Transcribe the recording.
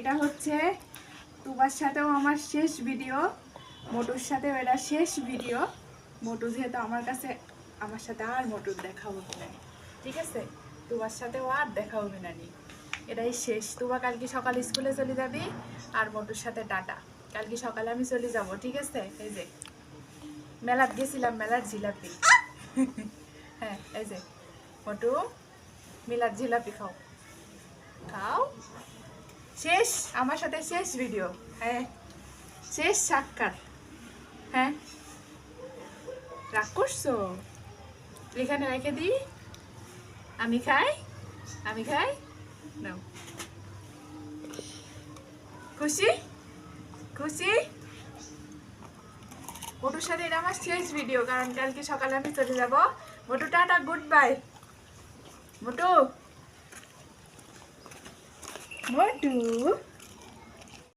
এটা হচ্ছে তুবার সাথেও আমার শেষ ভিডিও, মোটুর সাথেও এটা শেষ ভিডিও। মোটু যেহেতু আমার কাছে, আমার সাথে আর মোটুর দেখা হবে না, ঠিক আছে? তুবার সাথেও আর দেখা হবে না, এটাই শেষ। তুবা কালকে সকালে স্কুলে চলে যাবি, আর মোটুর সাথে টাটা। কালকে সকালে আমি চলে যাব, ঠিক আছে? এই যে মেলাত গেছিলাম, মেলার জিলাপি। হ্যাঁ, এই যে মোটু, মেলার জিলাপি খাও, খাও। শেষ, আমার সাথে শেষ ভিডিও। হ্যাঁ, শেষ সাক্ষাৎ। হ্যাঁ, রাগ করছো? এখানে রেখে দিই, আমি খাই, আমি খাই। নাও, খুশি? খুশি? মোটুর সাথে এটা আমার শেষ ভিডিও, কারণ কালকে সকালে আমি চলে যাব। মোটু টাটা, গুড বাই। মোটু, মোটু।